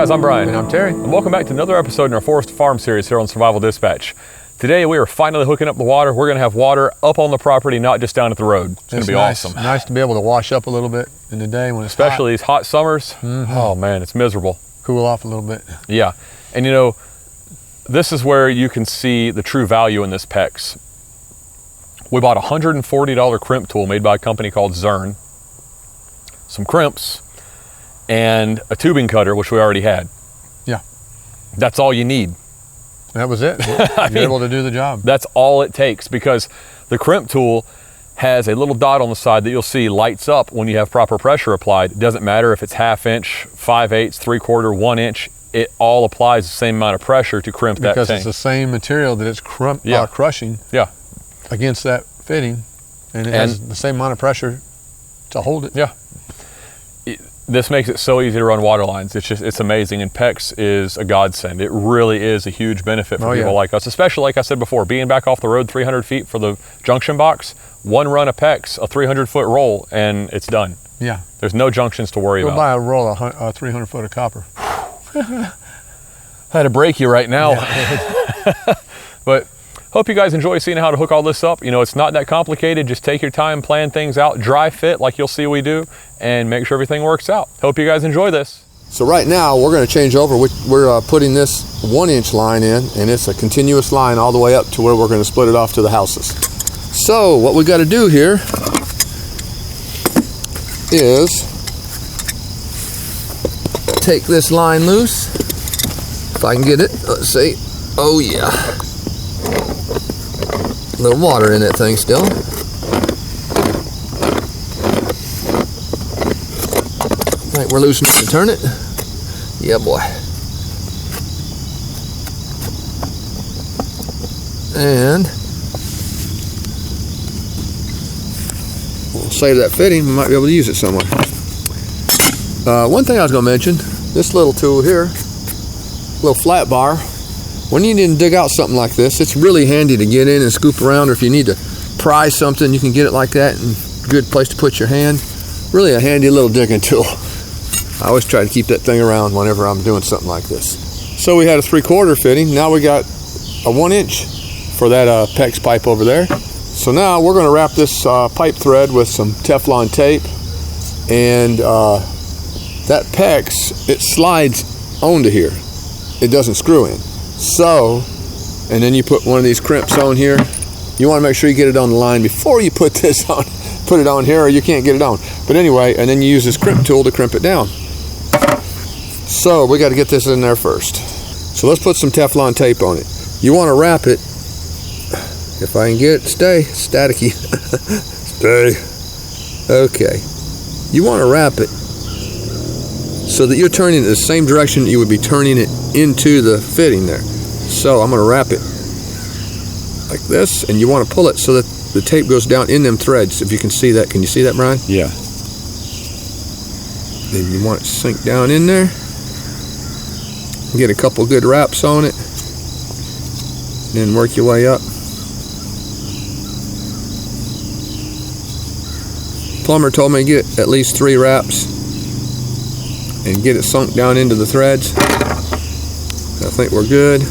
guys, I'm Brian. And I'm Terry. And welcome back to another episode in our Forest Farm series here on Survival Dispatch. Today we are finally hooking up the water. We're gonna have water up on the property, not just down at the road. It's gonna be awesome. Nice to be able to wash up a little bit in the day when it's Especially hot. these hot summers. Oh man, it's miserable. Cool off a little bit. Yeah, and you know, this is where you can see the true value in this PEX. We bought a $140 crimp tool made by a company called Zern, some crimps, and a tubing cutter, which we already had. Yeah. That's all you need. That was it. You're able to do the job. That's all it takes, because the crimp tool has a little dot on the side that you'll see lights up when you have proper pressure applied. It doesn't matter if it's 1/2 inch, 5/8, 3/4, 1 inch, it all applies the same amount of pressure to crimp that tank. Because it's the same material that it's crushing against that fitting, and it has the same amount of pressure to hold it. Yeah. This makes it so easy to run water lines. It's amazing, and PEX is a godsend. It really is a huge benefit for people like us, especially, like I said before, being back off the road 300 feet for the junction box. One run of PEX, a 300-foot roll, and it's done. Yeah. There's no junctions to worry about. Go buy a roll of 300 foot of copper. I had to break you right now. Yeah. But hope you guys enjoy seeing how to hook all this up. You know, it's not that complicated. Just take your time, plan things out, dry fit like you'll see we do, and make sure everything works out. Hope you guys enjoy this. So right now we're going to change over. We're putting this 1 inch line in, and it's a continuous line all the way up to where we're going to split it off to the houses. So what we got to do here is take this line loose. If I can get it, let's see. Oh yeah. A little water in that thing still. Right, we're loose enough to turn it. Yeah, boy. And we'll save that fitting. We might be able to use it somewhere. One thing I was going to mention, this little tool here, little flat bar. When you need to dig out something like this, it's really handy to get in and scoop around, or if you need to pry something, you can get it like that, and good place to put your hand. Really a handy little digging tool. I always try to keep that thing around whenever I'm doing something like this. So we had a 3/4 fitting. Now we got a 1 inch for that PEX pipe over there. So now we're going to wrap this pipe thread with some Teflon tape, and that PEX, it slides onto here. It doesn't screw in. So, and then you put one of these crimps on here. You want to make sure you get it on the line before you put this on. Put it on here, or you can't get it on. But anyway, and then you use this crimp tool to crimp it down. So we got to get this in there first. So let's put some Teflon tape on it. You want to wrap it. If I can get it, stay staticky. Stay. Okay. You want to wrap it so that you're turning it the same direction you would be turning it into the fitting there. So I'm going to wrap it like this, and you want to pull it so that the tape goes down in them threads. If you can see that. Can you see that, Brian? Yeah. Then you want it to sink down in there. Get a couple good wraps on it, then work your way up. Plumber told me to get at least 3 wraps and get it sunk down into the threads. I think we're good.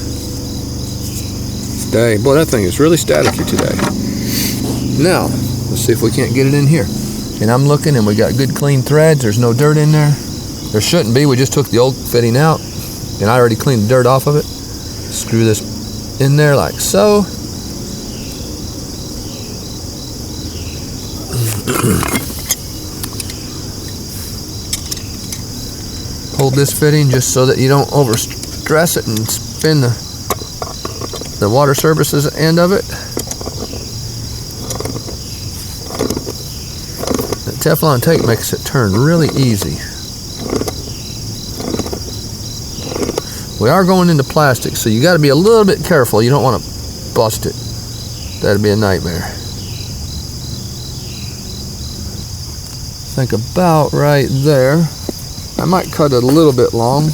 Stay. Boy, that thing is really staticky today. Now, let's see if we can't get it in here. And I'm looking, and we got good clean threads. There's no dirt in there. There shouldn't be. We just took the old fitting out, and I already cleaned the dirt off of it. Screw this in there like so. Hold this fitting just so that you don't overstress it and spin the water services end of it. The Teflon tape makes it turn really easy. We are going into plastic, so you got to be a little bit careful. You don't want to bust it. That'd be a nightmare. I think about right there. I might cut it a little bit long.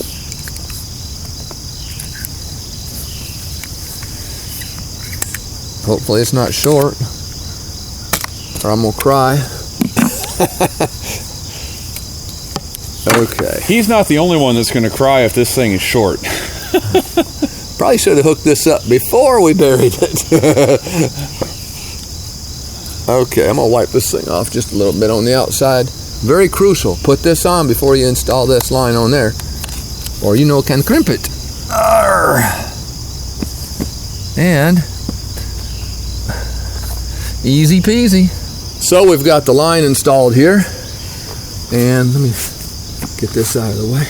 Hopefully it's not short, or I'm gonna cry. Okay. He's not the only one that's going to cry if this thing is short. Probably should have hooked this up before we buried it. Okay, I'm going to wipe this thing off just a little bit on the outside. Very crucial. Put this on before you install this line on there, or you know can crimp it. Arr. And easy peasy. So we've got the line installed here, and let me get this out of the way.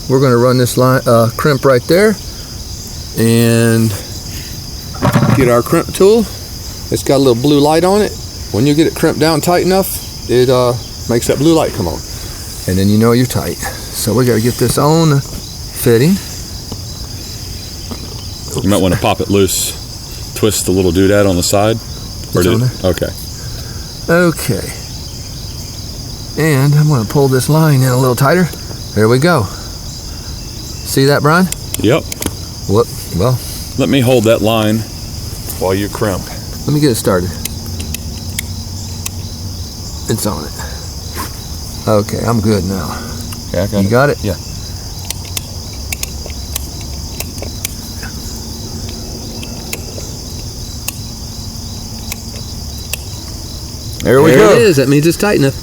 We're going to run this line crimp right there, and get our crimp tool. It's got a little blue light on it. When you get it crimped down tight enough, it makes that blue light come on, and then you know you're tight. So we got to get this on fitting. You might want to pop it loose. Twist the little doodad on the side. Or did it? Okay. Okay. And I'm going to pull this line in a little tighter. There we go. See that, Brian? Yep. What? Well, let me hold that line while you crimp. Let me get it started. It's on it. Okay, I'm good now. Okay, I got it. You got it? Yeah. There we go. It is. That means it's tight enough.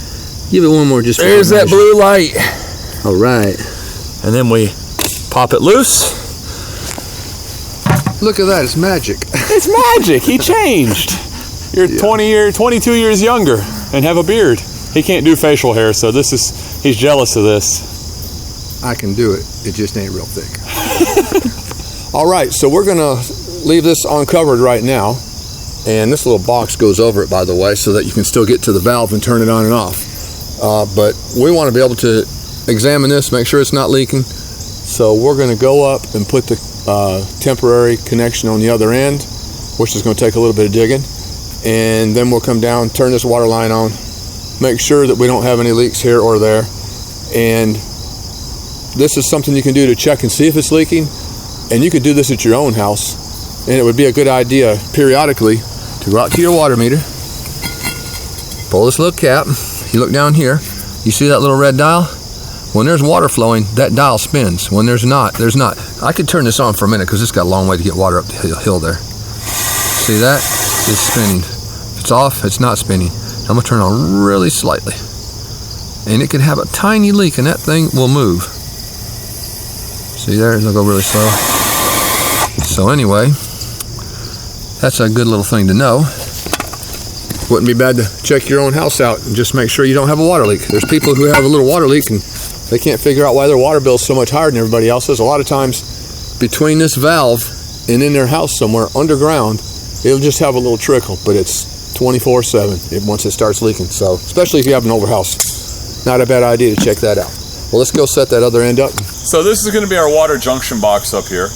Give it one more. Just there's that blue light. All right. And then we pop it loose. Look at that. It's magic. It's magic. He changed. You're 22 years younger and have a beard. He can't do facial hair, so he's jealous of this. I can do it. It just ain't real thick. All right. So we're going to leave this uncovered right now. And this little box goes over it, by the way, so that you can still get to the valve and turn it on and off. But we want to be able to examine this, make sure it's not leaking. So we're going to go up and put the temporary connection on the other end, which is going to take a little bit of digging. And then we'll come down, turn this water line on, make sure that we don't have any leaks here or there. And this is something you can do to check and see if it's leaking. And you could do this at your own house. And it would be a good idea periodically to go out to your water meter, pull this little cap. You look down here, you see that little red dial? When there's water flowing, that dial spins. When there's not, there's not. I could turn this on for a minute because it's got a long way to get water up the hill there. See that? It's spinning. If it's off, it's not spinning. I'm gonna turn it on really slightly. And it could have a tiny leak and that thing will move. See there, it'll go really slow. So anyway, that's a good little thing to know. Wouldn't be bad to check your own house out and just make sure you don't have a water leak. There's people who have a little water leak and they can't figure out why their water bill is so much higher than everybody else's. A lot of times between this valve and in their house somewhere underground, it'll just have a little trickle, but it's 24/7 once it starts leaking. So especially if you have an older house, not a bad idea to check that out. Well, let's go set that other end up. So this is going to be our water junction box up here.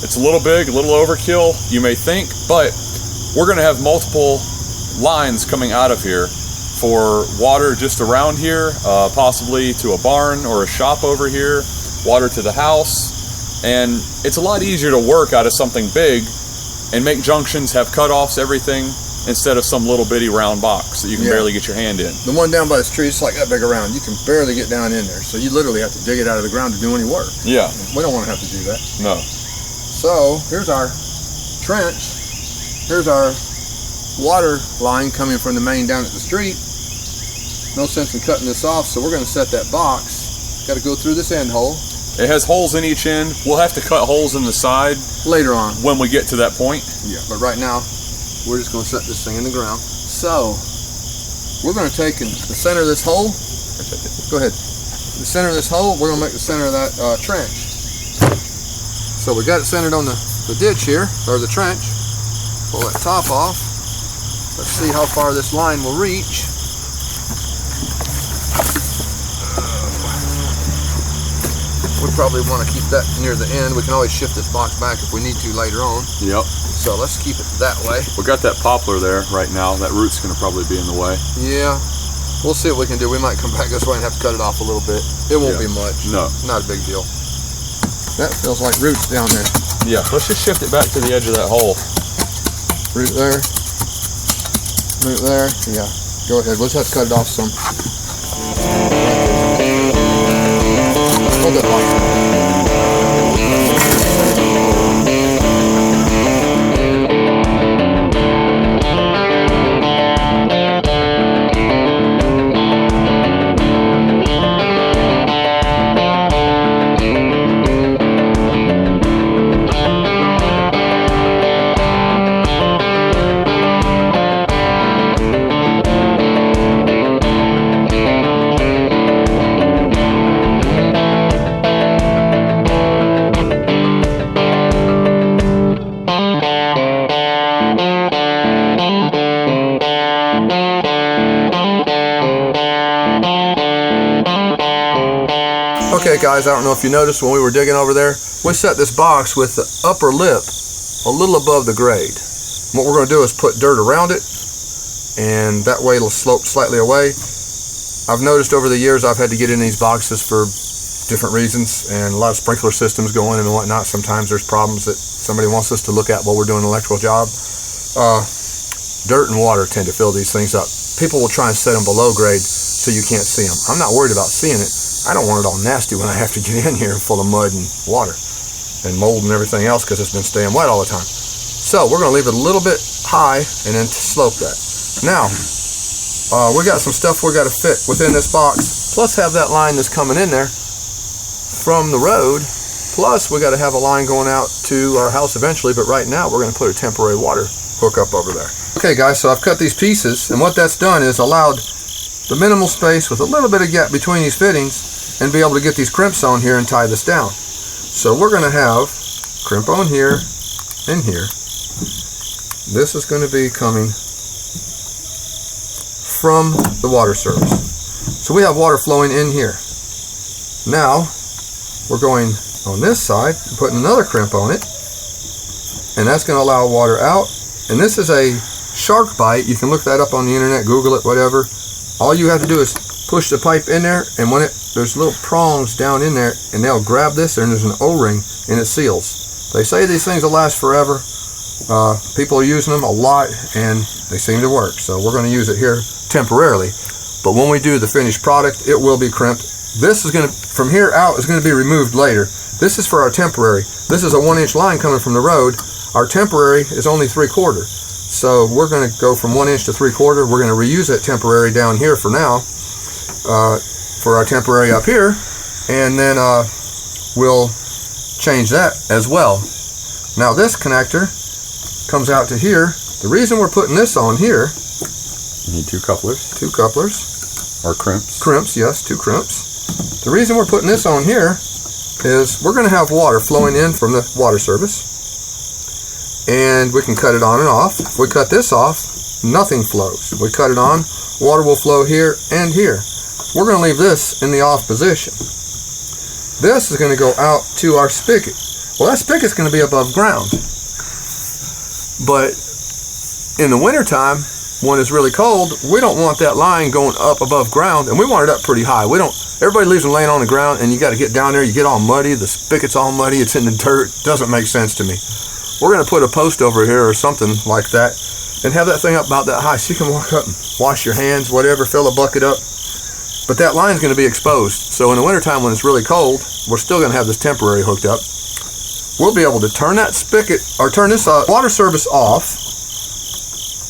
It's a little big, a little overkill, you may think, but we're going to have multiple lines coming out of here for water just around here, possibly to a barn or a shop over here, water to the house. And it's a lot easier to work out of something big and make junctions, have cutoffs, everything, instead of some little bitty round box that you can barely get your hand in. The one down by the street, it's like that big around. You can barely get down in there. So you literally have to dig it out of the ground to do any work. Yeah. We don't want to have to do that. No. So here's our trench. Here's our water line coming from the main down at the street. No sense in cutting this off, so we're going to set that box. Got to go through this end hole. It has holes in each end. We'll have to cut holes in the side later on when we get to that point. Yeah, but right now we're just going to set this thing in the ground. So we're going to take the center of this hole. Go ahead. The center of this hole, we're going to make the center of that trench. So we got it centered on the ditch here, or the trench. Pull that top off. Let's see how far this line will reach. We probably want to keep that near the end. We can always shift this box back if we need to later on. Yep. So let's keep it that way. We got that poplar there right now. That root's going to probably be in the way. Yeah. We'll see what we can do. We might come back this way and have to cut it off a little bit. It won't be much. No. Not a big deal. That feels like roots down there. Yeah. Let's just shift it back to the edge of that hole. Root there. Root there. Yeah. Go ahead. We'll just have to cut it off some. Right there. Hold that light. Okay guys, I don't know if you noticed when we were digging over there, we set this box with the upper lip a little above the grade. What we're going to do is put dirt around it, and that way it'll slope slightly away. I've noticed over the years I've had to get in these boxes for different reasons, and a lot of sprinkler systems going and whatnot. Sometimes there's problems that somebody wants us to look at while we're doing an electrical job. Dirt and water tend to fill these things up. People will try and set them below grade so you can't see them. I'm not worried about seeing it. I don't want it all nasty when I have to get in here full of mud and water and mold and everything else because it's been staying wet all the time. So we're going to leave it a little bit high and then slope that. Now, we got some stuff we got to fit within this box, plus have that line that's coming in there from the road, plus we got to have a line going out to our house eventually, but right now we're going to put a temporary water hook up over there. Okay guys, so I've cut these pieces, and what that's done is allowed the minimal space with a little bit of gap between these fittings and be able to get these crimps on here and tie this down. So we're going to have crimp on here and here. This is going to be coming from the water service. So we have water flowing in here. Now we're going on this side and putting another crimp on it, and that's going to allow water out. And this is a shark bite. You can look that up on the internet, Google it, whatever. All you have to do is push the pipe in there, and when there's little prongs down in there, and they'll grab this, and there's an O-ring, and it seals. They say these things will last forever. People are using them a lot, and they seem to work. So we're going to use it here temporarily. But when we do the finished product, it will be crimped. This is going to, from here out, is going to be removed later. This is for our temporary. This is a 1-inch line coming from the road. Our temporary is only 3/4. So we're going to go from 1 inch to 3/4. We're going to reuse that temporary down here for now, for our temporary up here, and then we'll change that as well. Now this connector comes out to here. The reason we're putting this on here, you need 2 couplers. 2 couplers. Or crimps. Crimps, yes, 2 crimps. The reason we're putting this on here is we're going to have water flowing in from the water service, and we can cut it on and off. If we cut this off, nothing flows. If we cut it on, water will flow here and here. We're going to leave this in the off position. This is going to go out to our spigot. Well, that spigot's going to be above ground. But in the wintertime, when it's really cold, we don't want that line going up above ground, and we want it up pretty high. Everybody leaves them laying on the ground, and you got to get down there, you get all muddy, the spigot's all muddy, it's in the dirt. Doesn't make sense to me. We're going to put a post over here or something like that and have that thing up about that high so you can walk up and wash your hands, whatever, fill a bucket up. But that line's going to be exposed. So in the wintertime when it's really cold, we're still going to have this temporary hooked up. We'll be able to turn that spigot, or turn this water service off,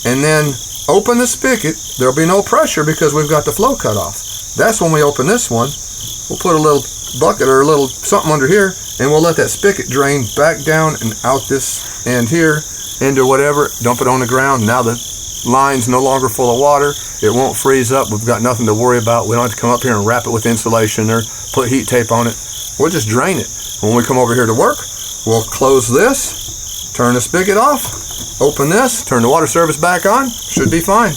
and then open the spigot. There'll be no pressure because we've got the flow cut off. That's when we open this one. We'll put a little bucket or a little something under here, and we'll let that spigot drain back down and out this end here into whatever, dump it on the ground. Now the line's no longer full of water. It won't freeze up. We've got nothing to worry about. We don't have to come up here and wrap it with insulation or put heat tape on it. We'll just drain it. When we come over here to work, we'll close this, turn the spigot off, open this, turn the water service back on. Should be fine.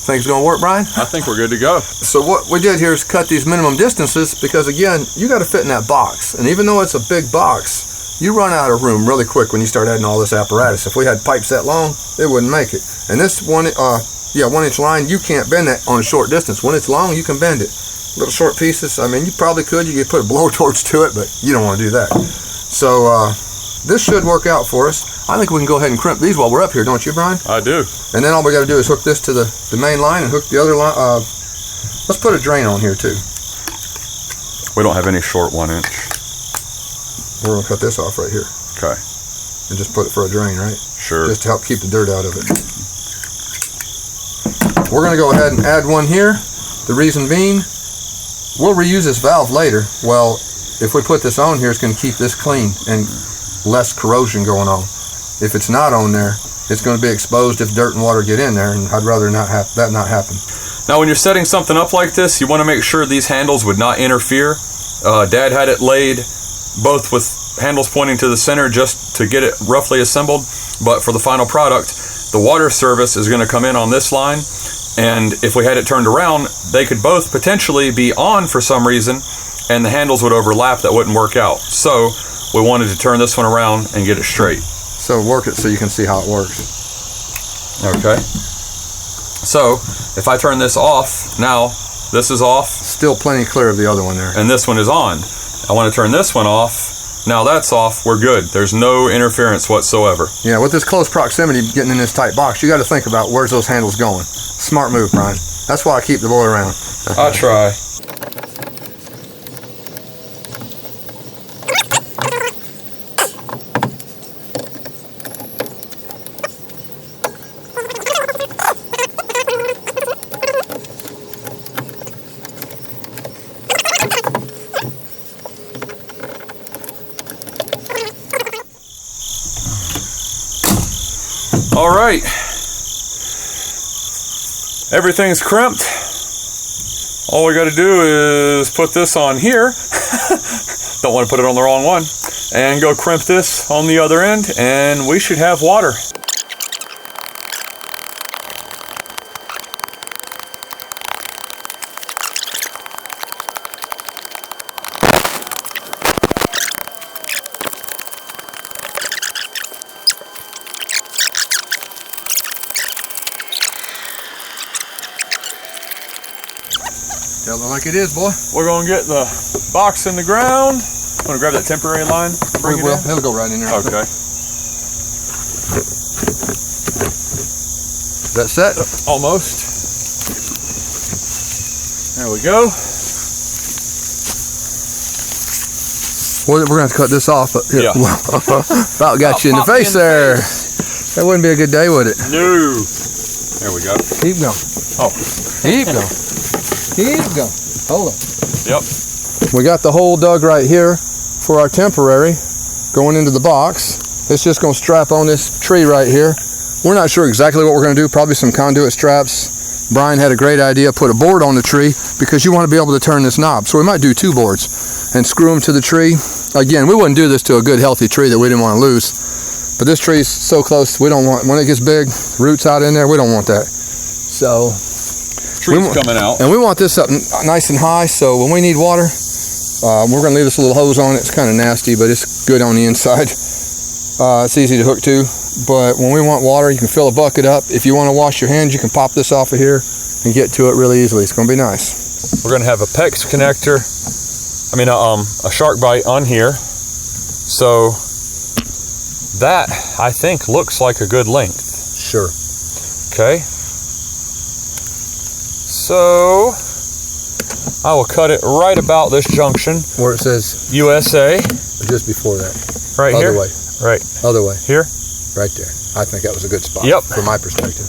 Think it's going to work, Brian? I think we're good to go. So what we did here is cut these minimum distances because, again, you got to fit in that box. And even though it's a big box, you run out of room really quick when you start adding all this apparatus. If we had pipes that long, it wouldn't make it. And this 1-inch line, you can't bend that on a short distance. When it's long, you can bend it. Little short pieces, I mean, you probably could. You could put a blowtorch to it, but you don't want to do that. So this should work out for us. I think we can go ahead and crimp these while we're up here, don't you, Brian? I do. And then all we got to do is hook this to the main line and hook the other line. Let's put a drain on here too. We don't have any short 1 inch. We're gonna cut this off right here. Okay. And just put it for a drain, right? Sure. Just to help keep the dirt out of it. We're gonna go ahead and add one here. The reason being, we'll reuse this valve later. Well, if we put this on here, it's gonna keep this clean and less corrosion going on. If it's not on there, it's gonna be exposed if dirt and water get in there, and I'd rather not have that not happen. Now when you're setting something up like this, you wanna make sure these handles would not interfere. Dad had it laid both with handles pointing to the center just to get it roughly assembled, but for the final product, the water service is gonna come in on this line, and if we had it turned around, they could both potentially be on for some reason, and the handles would overlap. That wouldn't work out. So we wanted to turn this one around and get it straight. So work it so you can see how it works. Okay. So if I turn this off, now this is off. Still plenty clear of the other one there. And this one is on. I want to turn this one off. Now that's off, we're good. There's no interference whatsoever. Yeah, with this close proximity, getting in this tight box, you got to think about where's those handles going. Smart move, Brian. That's why I keep the boy around. I'll try. All right, everything's crimped. All we got to do is put this on here. Don't want to put it on the wrong one. And go crimp this on the other end, and we should have water. Tell it like it is, boy. We're gonna get the box in the ground. I'm gonna grab that temporary line. We will. It'll go right in there. Okay. Is that set? Almost. There we go. Well, we're gonna have to cut this off. Here. Yeah. About got you in the face there. That wouldn't be a good day, would it? No. There we go. Keep going. Oh. Keep going. Keep going. Hold on. Yep. We got the hole dug right here for our temporary going into the box. It's just going to strap on this tree right here. We're not sure exactly what we're going to do. Probably some conduit straps. Brian had a great idea. Put a board on the tree because you want to be able to turn this knob. So we might do 2 boards and screw them to the tree. Again, we wouldn't do this to a good healthy tree that we didn't want to lose. But this tree's so close, we don't want, when it gets big, roots out in there, we don't want that. So trees coming out. And we want this up nice and high, so when we need water, we're going to leave this little hose on it. It's kind of nasty, but it's good on the inside. It's easy to hook to, but when we want water, you can fill a bucket up. If you want to wash your hands, you can pop this off of here and get to it really easily. It's going to be nice. We're going to have a PEX connector, a shark bite on here. So that, I think, looks like a good length. Sure. Okay. So I will cut it right about this junction. Where it says USA. Just before that. Right here? Other way. Right. Other way. Here? Right there. I think that was a good spot. Yep. From my perspective.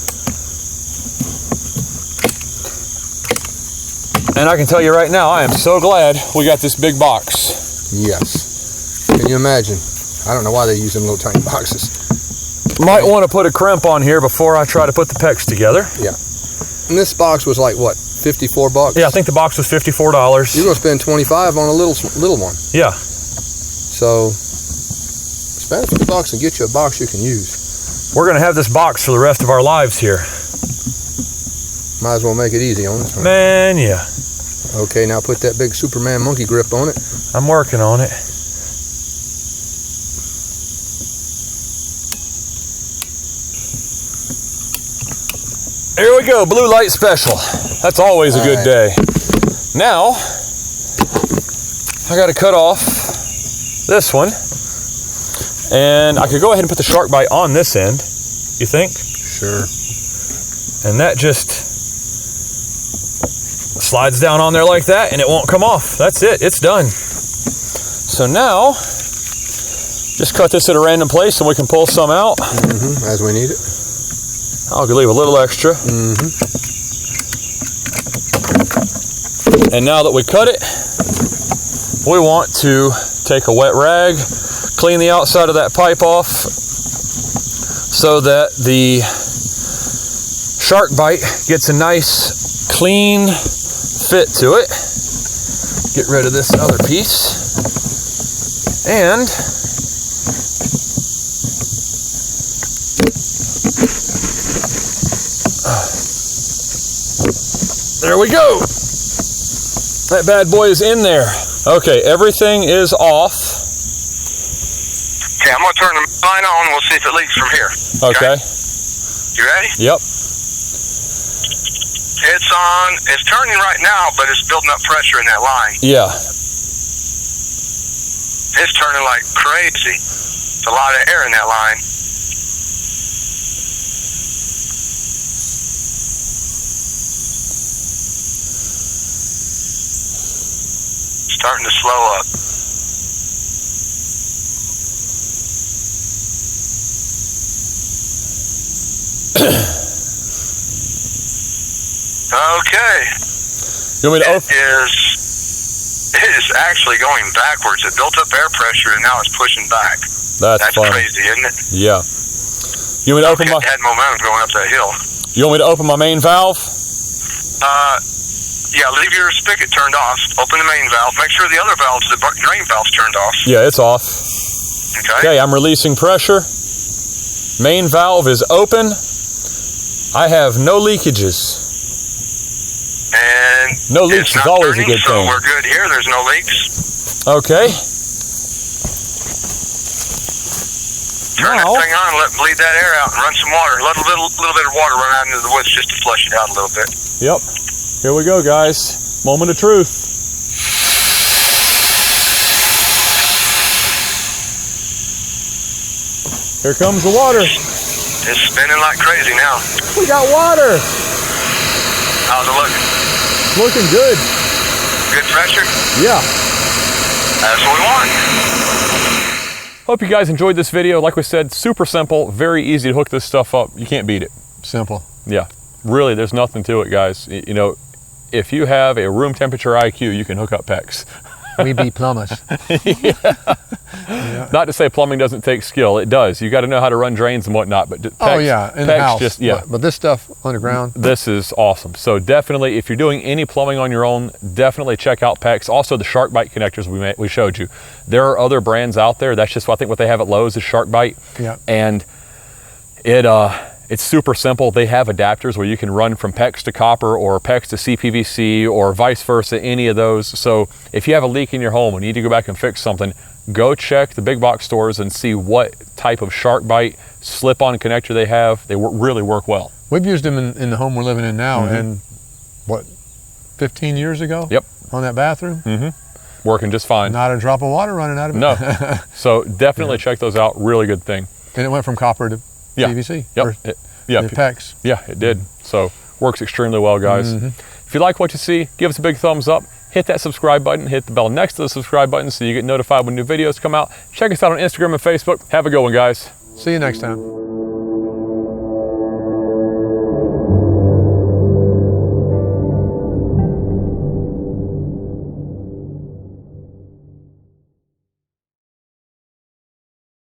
And I can tell you right now, I am so glad we got this big box. Yes. Can you imagine? I don't know why they use them little tiny boxes. Might want to put a crimp on here before I try to put the PEX together. Yeah. And this box was like what, $54? Yeah, I think the box was $54. You're gonna spend $25 on a little one. Yeah. So spend $50 and get you a box you can use. We're gonna have this box for the rest of our lives here. Might as well make it easy on this one. Man, yeah. Okay, now put that big Superman monkey grip on it. I'm working on it. Here we go, blue light special. That's always a good day. Now, I gotta cut off this one. And I could go ahead and put the shark bite on this end, you think? Sure. And that just Slides down on there like that and it won't come off. That's it, it's done. So now, just cut this at a random place and we can pull some out. As we need it. I'll leave a little extra. And now that we cut it, we want to take a wet rag, clean the outside of that pipe off so that the shark bite gets a nice clean fit to it. Get rid of this other piece. And there we go. That bad boy is in there. Okay, everything is off. Okay, I'm gonna turn the line on and we'll see if it leaks from here. Okay. You ready? Yep. It's on. It's turning right now, but it's building up pressure in that line. Yeah. It's turning like crazy. There's a lot of air in that line. Starting to slow up. Okay. You want me to open? It is actually going backwards. It built up air pressure and now it's pushing back. That's funny. Crazy, isn't it? Yeah. You want me to open my? It had momentum going up that hill. You want me to open my main valve? Yeah, leave your spigot turned off. Open the main valve. Make sure the other valves, the drain valve's turned off. Yeah, it's off. Okay, I'm releasing pressure. Main valve is open. I have no leakages. And no leaks is always a good so thing. We're good here. There's no leaks. Okay. Turn that thing on and let it bleed that air out and run some water. Let a little bit of water run out into the woods just to flush it out a little bit. Yep. Here we go, guys. Moment of truth. Here comes the water. It's spinning like crazy now. We got water. How's it looking? Looking good. Good pressure? Yeah. That's what we want. Hope you guys enjoyed this video. Like we said, super simple, very easy to hook this stuff up. You can't beat it. Simple. Yeah. Really, there's nothing to it, guys. You know, if you have a room temperature IQ, you can hook up PEX. We be plumbers. Yeah. Not to say plumbing doesn't take skill. It does. You got to know how to run drains and whatnot. But PEX, oh yeah, in the house. Just, yeah. But this stuff underground. This is awesome. So definitely, if you're doing any plumbing on your own, definitely check out PEX. Also, the shark bite connectors we showed you. There are other brands out there. That's just I think what they have at Lowe's is shark bite. Yeah. And it's super simple. They have adapters where you can run from PEX to copper or PEX to CPVC or vice versa, any of those. So if you have a leak in your home and you need to go back and fix something, go check the big box stores and see what type of shark bite slip-on connector they have. They really work well. We've used them in the home we're living in now, and what, 15 years ago? Yep. On that bathroom? Working just fine. Not a drop of water running out of it. No. So definitely check those out. Really good thing. And it went from copper to PVC. Yep. PEX. Yeah, it did. So works extremely well, guys. If you like what you see, give us a big thumbs up. Hit that subscribe button. Hit the bell next to the subscribe button so you get notified when new videos come out. Check us out on Instagram and Facebook. Have a good one, guys. See you next time.